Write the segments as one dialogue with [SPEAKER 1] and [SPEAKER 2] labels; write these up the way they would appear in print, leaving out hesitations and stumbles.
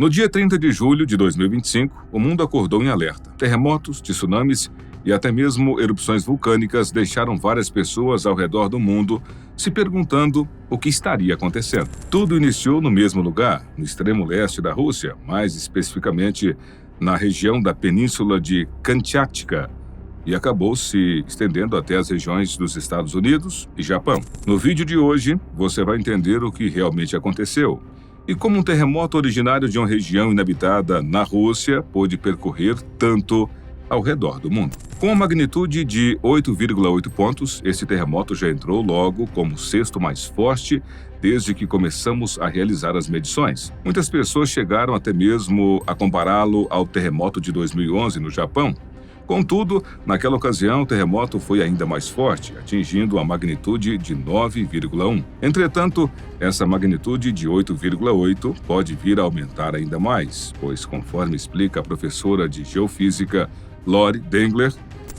[SPEAKER 1] No dia 30 de julho de 2025, o mundo acordou em alerta. Terremotos, tsunamis e até mesmo erupções vulcânicas deixaram várias pessoas ao redor do mundo se perguntando o que estaria acontecendo. Tudo iniciou no mesmo lugar, no extremo leste da Rússia, mais especificamente na região da Península de Kamchatka, e acabou se estendendo até as regiões dos Estados Unidos e Japão. No vídeo de hoje, você vai entender o que realmente aconteceu e como um terremoto originário de uma região inabitada na Rússia pôde percorrer tanto ao redor do mundo. Com a magnitude de 8,8 pontos, esse terremoto já entrou logo como o sexto mais forte desde que começamos a realizar as medições. Muitas pessoas chegaram até mesmo a compará-lo ao terremoto de 2011 no Japão. Contudo, naquela ocasião, o terremoto foi ainda mais forte, atingindo a magnitude de 9,1. Entretanto, essa magnitude de 8,8 pode vir a aumentar ainda mais, pois, conforme explica a professora de geofísica Lori Dengler,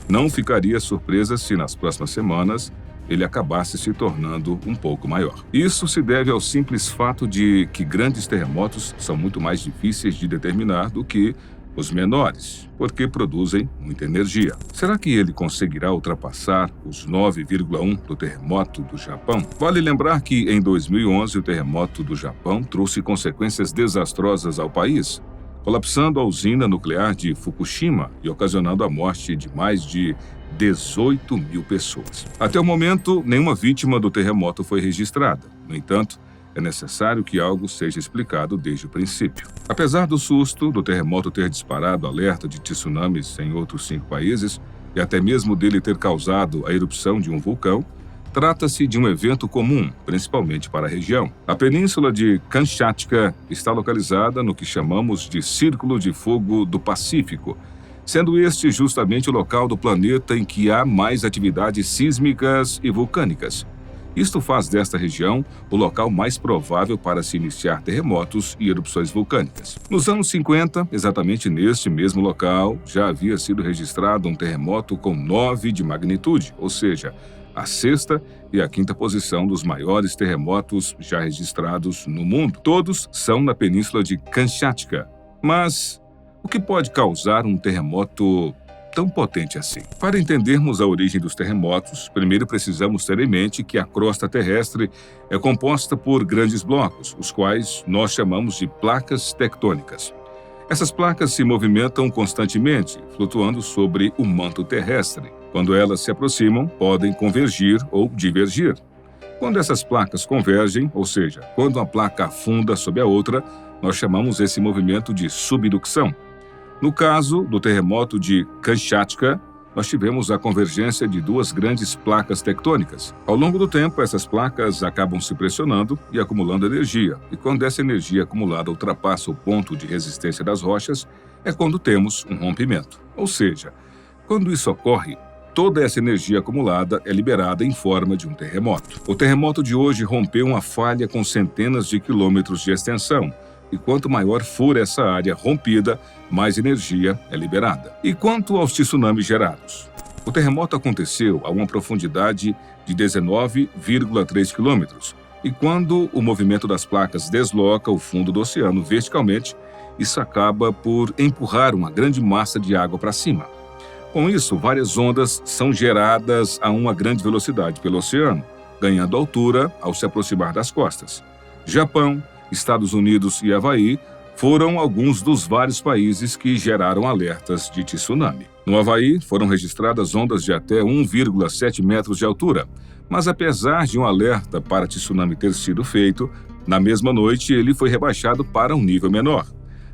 [SPEAKER 1] não ficaria surpresa se nas próximas semanas ele acabasse se tornando um pouco maior. Isso se deve ao simples fato de que grandes terremotos são muito mais difíceis de determinar do que os menores, porque produzem muita energia. Será que ele conseguirá ultrapassar os 9,1 do terremoto do Japão? Vale lembrar que em 2011 o terremoto do Japão trouxe consequências desastrosas ao país, colapsando a usina nuclear de Fukushima e ocasionando a morte de mais de 18 mil pessoas. Até o momento, nenhuma vítima do terremoto foi registrada. No entanto, é necessário que algo seja explicado desde o princípio. Apesar do susto do terremoto ter disparado alerta de tsunamis em outros 5 países, e até mesmo dele ter causado a erupção de um vulcão, trata-se de um evento comum, principalmente para a região. A península de Kamchatka está localizada no que chamamos de Círculo de Fogo do Pacífico, sendo este justamente o local do planeta em que há mais atividades sísmicas e vulcânicas. Isto faz desta região o local mais provável para se iniciar terremotos e erupções vulcânicas. Nos anos 50, exatamente neste mesmo local, já havia sido registrado um terremoto com 9 de magnitude, ou seja, a sexta e a quinta posição dos maiores terremotos já registrados no mundo. Todos são na península de Kamchatka. Mas o que pode causar um terremoto tão potente assim? Para entendermos a origem dos terremotos, primeiro precisamos ter em mente que a crosta terrestre é composta por grandes blocos, os quais nós chamamos de placas tectônicas. Essas placas se movimentam constantemente, flutuando sobre o manto terrestre. Quando elas se aproximam, podem convergir ou divergir. Quando essas placas convergem, ou seja, quando uma placa afunda sob a outra, nós chamamos esse movimento de subducção. No caso do terremoto de Kamchatka, nós tivemos a convergência de 2 grandes placas tectônicas. Ao longo do tempo, essas placas acabam se pressionando e acumulando energia, e quando essa energia acumulada ultrapassa o ponto de resistência das rochas, é quando temos um rompimento. Ou seja, quando isso ocorre, toda essa energia acumulada é liberada em forma de um terremoto. O terremoto de hoje rompeu uma falha com centenas de quilômetros de extensão, e quanto maior for essa área rompida, mais energia é liberada. E quanto aos tsunamis gerados? O terremoto aconteceu a uma profundidade de 19,3 quilômetros, e quando o movimento das placas desloca o fundo do oceano verticalmente, isso acaba por empurrar uma grande massa de água para cima. Com isso, várias ondas são geradas a uma grande velocidade pelo oceano, ganhando altura ao se aproximar das costas. Japão, Estados Unidos e Havaí foram alguns dos vários países que geraram alertas de tsunami. No Havaí, foram registradas ondas de até 1,7 metros de altura, mas apesar de um alerta para tsunami ter sido feito, na mesma noite ele foi rebaixado para um nível menor.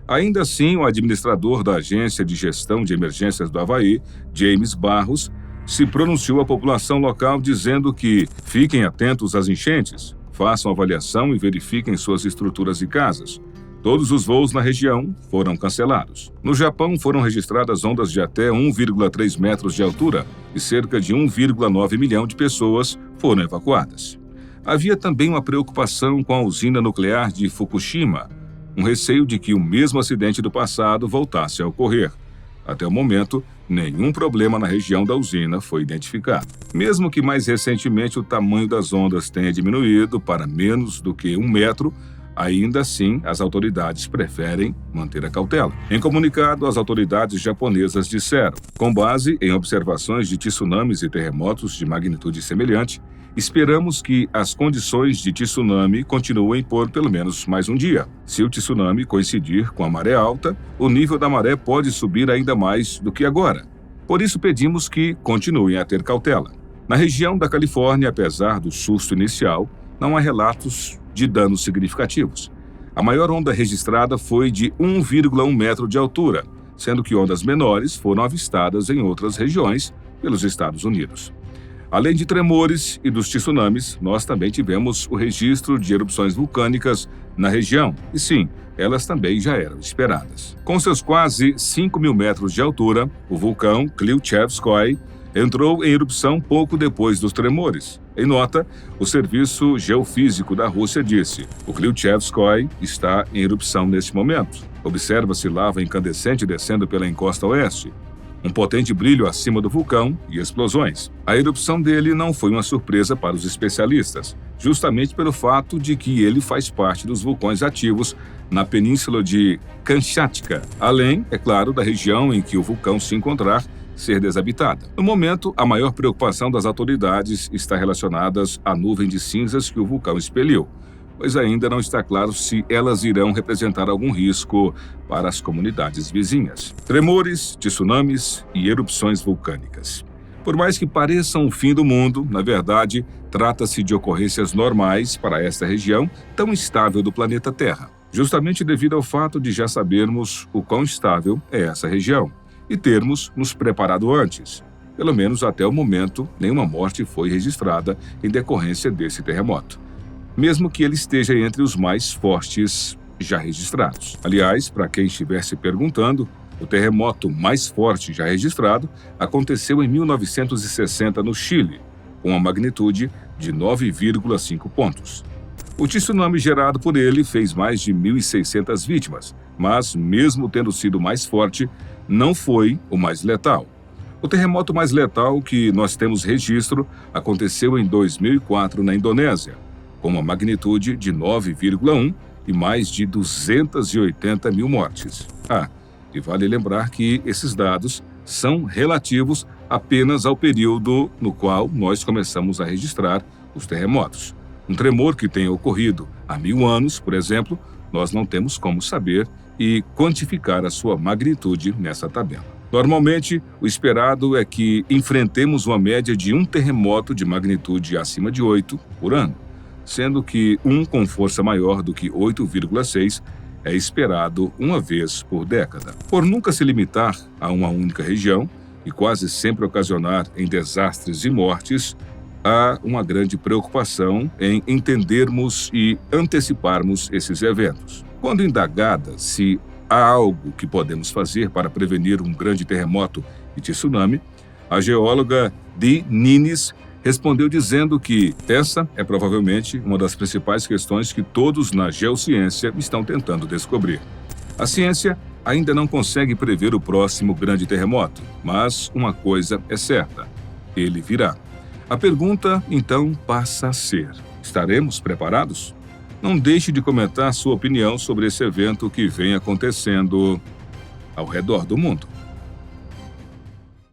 [SPEAKER 1] Ainda assim, o administrador da Agência de Gestão de Emergências do Havaí, James Barros, se pronunciou à população local dizendo que fiquem atentos às enchentes, façam avaliação e verifiquem suas estruturas e casas. Todos os voos na região foram cancelados. No Japão, foram registradas ondas de até 1,3 metros de altura e cerca de 1,9 milhão de pessoas foram evacuadas. Havia também uma preocupação com a usina nuclear de Fukushima, um receio de que o mesmo acidente do passado voltasse a ocorrer. Até o momento, nenhum problema na região da usina foi identificado. Mesmo que mais recentemente o tamanho das ondas tenha diminuído para menos do que 1 metro, Ainda assim, as autoridades preferem manter a cautela. Em comunicado, as autoridades japonesas disseram: com base em observações de tsunamis e terremotos de magnitude semelhante, esperamos que as condições de tsunami continuem por pelo menos mais um dia. Se o tsunami coincidir com a maré alta, o nível da maré pode subir ainda mais do que agora. Por isso, pedimos que continuem a ter cautela. Na região da Califórnia, apesar do susto inicial, não há relatos de danos significativos. A maior onda registrada foi de 1,1 metro de altura, sendo que ondas menores foram avistadas em outras regiões pelos Estados Unidos. Além de tremores e dos tsunamis, nós também tivemos o registro de erupções vulcânicas na região. E sim, elas também já eram esperadas. Com seus quase 5.000 metros de altura, o vulcão Klyuchevskoy entrou em erupção pouco depois dos tremores. Em nota, o Serviço Geofísico da Rússia disse: o Klyuchevskoy está em erupção neste momento. Observa-se lava incandescente descendo pela encosta oeste, um potente brilho acima do vulcão e explosões. A erupção dele não foi uma surpresa para os especialistas, justamente pelo fato de que ele faz parte dos vulcões ativos na península de Kamchatka, além, é claro, da região em que o vulcão se encontrar ser desabitada. No momento, a maior preocupação das autoridades está relacionada à nuvem de cinzas que o vulcão expeliu, pois ainda não está claro se elas irão representar algum risco para as comunidades vizinhas. Tremores, tsunamis e erupções vulcânicas. Por mais que pareçam o fim do mundo, na verdade, trata-se de ocorrências normais para esta região tão instável do planeta Terra, justamente devido ao fato de já sabermos o quão instável é essa região e termos nos preparado antes. Pelo menos até o momento, nenhuma morte foi registrada em decorrência desse terremoto, mesmo que ele esteja entre os mais fortes já registrados. Aliás, para quem estiver se perguntando, o terremoto mais forte já registrado aconteceu em 1960 no Chile, com uma magnitude de 9,5 pontos. O tsunami gerado por ele fez mais de 1.600 vítimas, mas, mesmo tendo sido mais forte, não foi o mais letal. O terremoto mais letal que nós temos registro aconteceu em 2004 na Indonésia, com uma magnitude de 9,1 e mais de 280 mil mortes. E vale lembrar que esses dados são relativos apenas ao período no qual nós começamos a registrar os terremotos. Um tremor que tenha ocorrido há 1.000 anos, por exemplo, nós não temos como saber e quantificar a sua magnitude nessa tabela. Normalmente, o esperado é que enfrentemos uma média de um terremoto de magnitude acima de 8 por ano, sendo que um com força maior do que 8,6 é esperado uma vez por década. Por nunca se limitar a uma única região e quase sempre ocasionar em desastres e mortes, há uma grande preocupação em entendermos e anteciparmos esses eventos. Quando indagada se há algo que podemos fazer para prevenir um grande terremoto e tsunami, a geóloga Dee Nines respondeu dizendo que essa é provavelmente uma das principais questões que todos na geociência estão tentando descobrir. A ciência ainda não consegue prever o próximo grande terremoto, mas uma coisa é certa: ele virá. A pergunta, então, passa a ser: estaremos preparados? Não deixe de comentar sua opinião sobre esse evento que vem acontecendo ao redor do mundo.